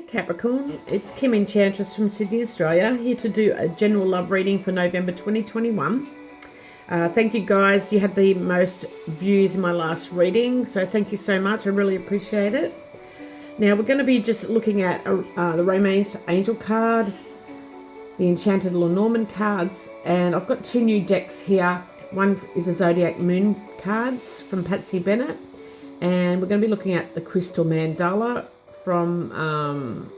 Capricorn, it's Kim Enchantress from Sydney, Australia, here to do a general love reading for November 2021. Thank you guys, you had the most views in my last reading, so thank you so much, I really appreciate it. Now we're going to be just looking at the Romance Angel card, the Enchanted Lenormand cards, and I've got two new decks here. One is the Zodiac Moon cards from Patsy Bennett, and we're going to be looking at the Crystal Mandala from,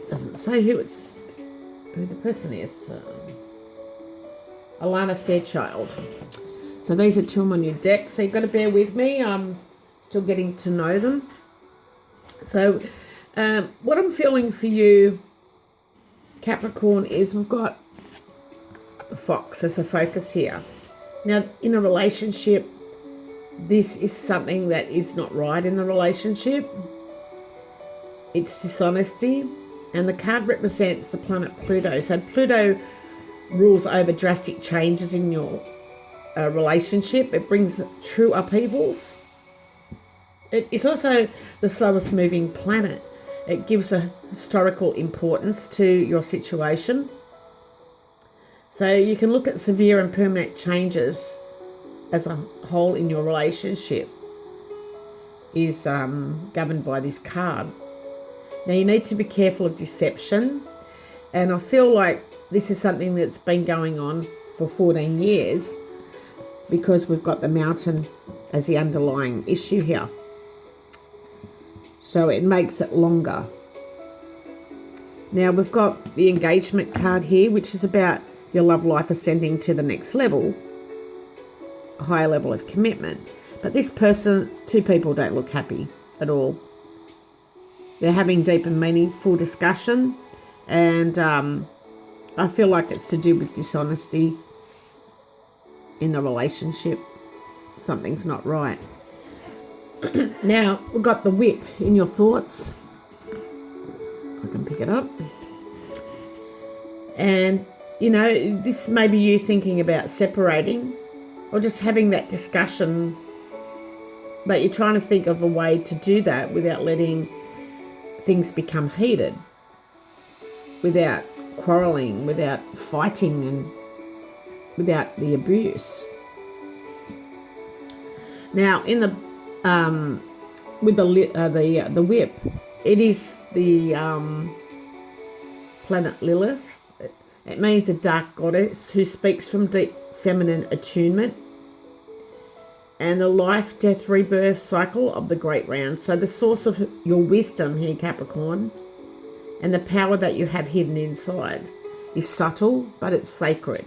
doesn't say who the person is, Alana Fairchild. So these are two of my new decks, so you've got to bear with me, I'm still getting to know them. So what I'm feeling for you, Capricorn, is we've got the fox as a focus here. Now, in a relationship, this is something that is not right in the relationship. It's dishonesty, and the card represents the planet Pluto. So Pluto rules over drastic changes in your relationship. It brings true upheavals. It's also the slowest moving planet. It gives a historical importance to your situation. So you can look at severe and permanent changes as a whole in your relationship is governed by this card. Now you need to be careful of deception, and I feel like this is something that's been going on for 14 years because we've got the mountain as the underlying issue here. So it makes it longer. Now we've got the engagement card here, which is about your love life ascending to the next level, a higher level of commitment. But this person, two people don't look happy at all. They're having deep and meaningful discussion, and I feel like it's to do with dishonesty in the relationship. Something's not right. Now, we've got the whip in your thoughts. I can pick it up. And, you know, this may be you thinking about separating or just having that discussion, but you're trying to think of a way to do that without letting things become heated, without quarrelling, without fighting, and without the abuse. Now, in the with the whip, it is the planet Lilith. It means a dark goddess who speaks from deep feminine attunement and the life, death, rebirth cycle of the great round. So the source of your wisdom here, Capricorn, and the power that you have hidden inside is subtle, but it's sacred.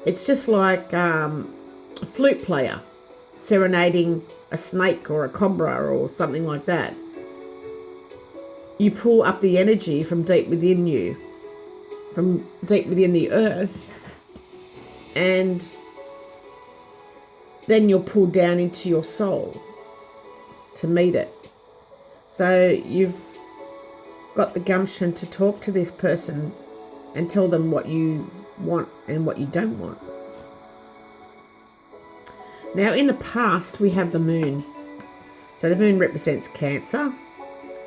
It's just like a flute player serenading a snake or a cobra or something like that. You pull up the energy from deep within you, from deep within the earth, and then you're pulled down into your soul to meet it. So you've got the gumption to talk to this person and tell them what you want and what you don't want. Now, in the past, we have the moon. So the moon represents Cancer.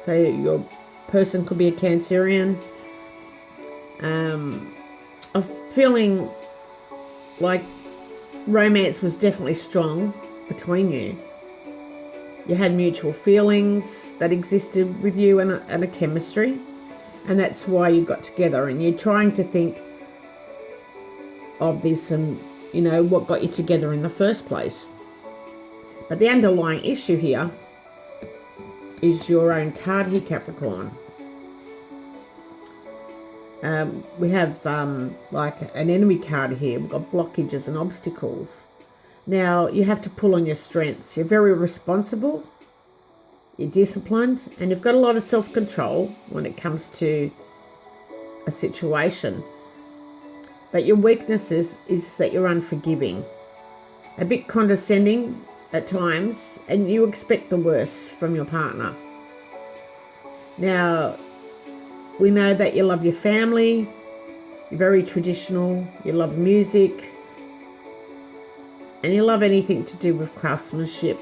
So your person could be a Cancerian. I'm feeling like romance was definitely strong between you. You had mutual feelings that existed with you and a chemistry, and that's why you got together, and you're trying to think of this and, you know, what got you together in the first place. But the underlying issue here is your own card here, Capricorn. We have like an enemy card here. We've got blockages and obstacles. Now, you have to pull on your strengths. You're very responsible, you're disciplined, and you've got a lot of self-control when it comes to a situation. But your weakness is that you're unforgiving, a bit condescending at times, and you expect the worst from your partner. Now, we know that you love your family, you're very traditional, you love music, and you love anything to do with craftsmanship.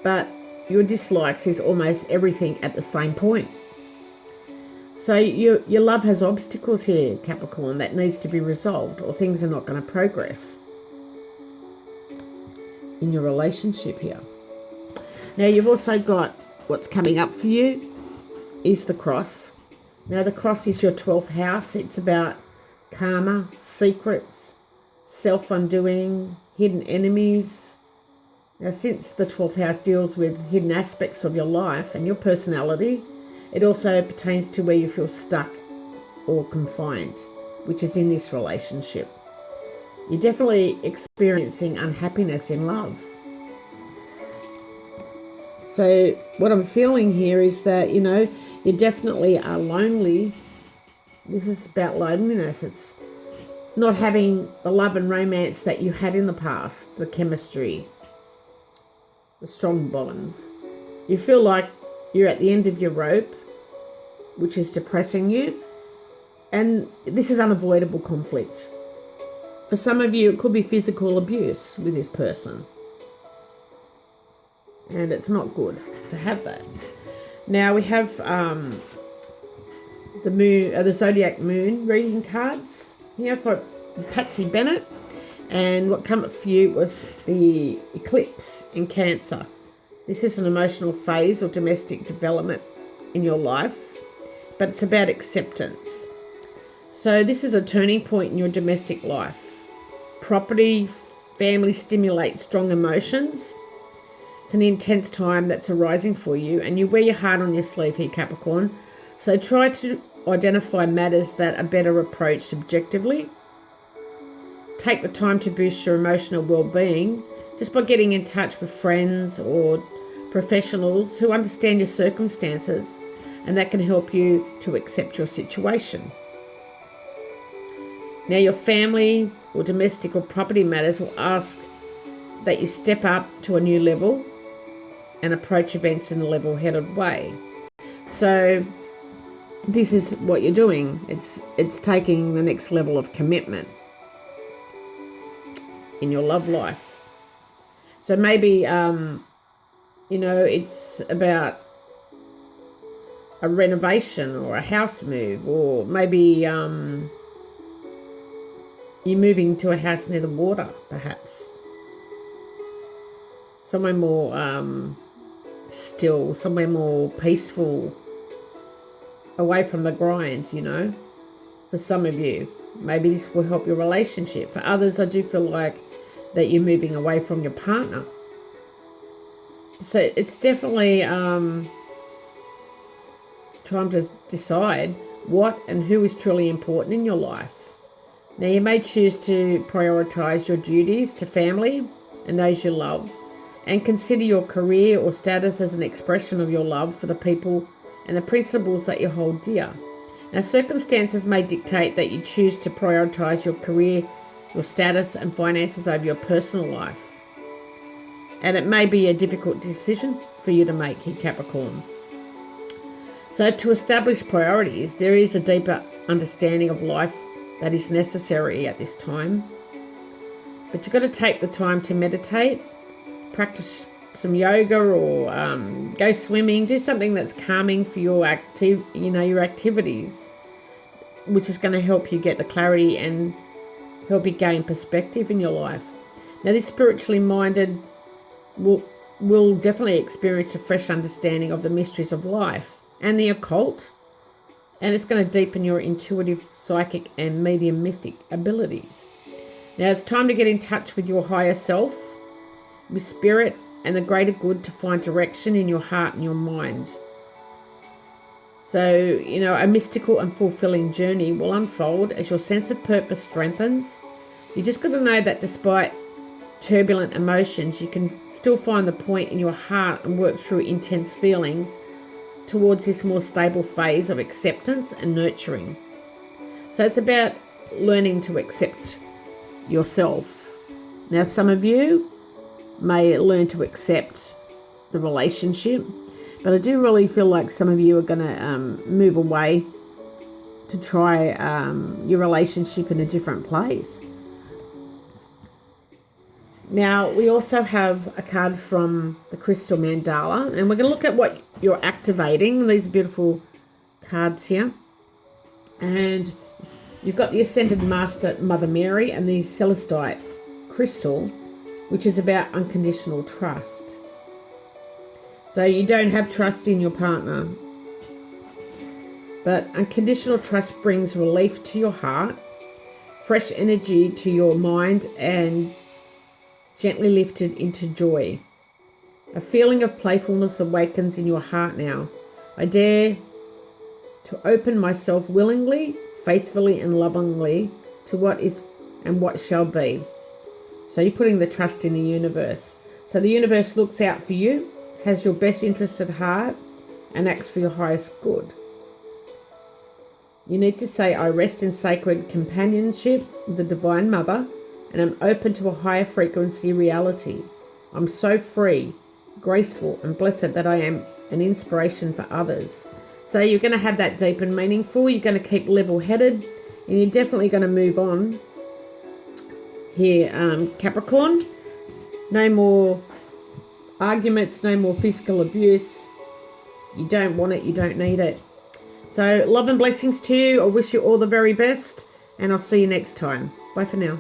But your dislikes is almost everything at the same point. So your love has obstacles here, Capricorn, that needs to be resolved, or things are not going to progress in your relationship here. Now, you've also got what's coming up for you is the cross. Now, the cross is your 12th house. It's about karma, secrets, self-undoing, hidden enemies. Now, since the 12th house deals with hidden aspects of your life and your personality, it also pertains to where you feel stuck or confined, which is in this relationship. You're definitely experiencing unhappiness in love. So what I'm feeling here is that, you definitely are lonely. This is about loneliness. It's not having the love and romance that you had in the past, the chemistry, the strong bonds. You feel like you're at the end of your rope, which is depressing you. And this is unavoidable conflict. For some of you, it could be physical abuse with this person. And it's not good to have that. Now we have the zodiac moon reading cards here for Patsy Bennett. And what came up for you was the eclipse in Cancer. This is an emotional phase or domestic development in your life, but it's about acceptance. So this is a turning point in your domestic life. Property, family stimulate strong emotions. It's an intense time that's arising for you, and you wear your heart on your sleeve here, Capricorn. So try to identify matters that are better approached objectively. Take the time to boost your emotional well-being just by getting in touch with friends or professionals who understand your circumstances, and that can help you to accept your situation. Now, your family or domestic or property matters will ask that you step up to a new level and approach events in a level-headed way. So this is what you're doing. It's taking the next level of commitment in your love life. So maybe, it's about a renovation or a house move, or maybe you're moving to a house near the water, perhaps. Somewhere more still, somewhere more peaceful, away from the grind, for some of you. Maybe this will help your relationship. For others, I do feel like that you're moving away from your partner. So it's definitely trying to decide what and who is truly important in your life. Now, you may choose to prioritize your duties to family and those you love, and consider your career or status as an expression of your love for the people and the principles that you hold dear. Now, circumstances may dictate that you choose to prioritize your career, your status and finances over your personal life. And it may be a difficult decision for you to make here, Capricorn. So to establish priorities, there is a deeper understanding of life that is necessary at this time. But you've got to take the time to meditate, practice some yoga, or go swimming. Do something that's calming for your your activities, which is going to help you get the clarity and help you gain perspective in your life. Now, this spiritually minded will definitely experience a fresh understanding of the mysteries of life and the occult, and it's going to deepen your intuitive, psychic and mediumistic abilities. Now, it's time to get in touch with your higher self, with spirit and the greater good, to find direction in your heart and your mind. So, a mystical and fulfilling journey will unfold as your sense of purpose strengthens. You just got to know that despite turbulent emotions, you can still find the point in your heart and work through intense feelings towards this more stable phase of acceptance and nurturing. So it's about learning to accept yourself. Now, some of you may learn to accept the relationship, but I do really feel like some of you are going to move away to try your relationship in a different place. Now, we also have a card from the Crystal Mandala, and we're going to look at what you're activating. These beautiful cards here. And you've got the Ascended Master, Mother Mary, and the Celestite Crystal, which is about unconditional trust. So you don't have trust in your partner, but unconditional trust brings relief to your heart, fresh energy to your mind, and gently lifted into joy. A feeling of playfulness awakens in your heart now. I dare to open myself willingly, faithfully, and lovingly to what is and what shall be. So you're putting the trust in the universe. So the universe looks out for you, has your best interests at heart, and acts for your highest good. You need to say, I rest in sacred companionship with the Divine Mother, and I'm open to a higher frequency reality. I'm so free, graceful, and blessed that I am an inspiration for others. So you're going to have that deep and meaningful. You're going to keep level-headed, and you're definitely going to move on here, Capricorn. No more arguments, no more physical abuse. You don't want it, you don't need it. So love and blessings to you. I wish you all the very best, and I'll see you next time. Bye for now.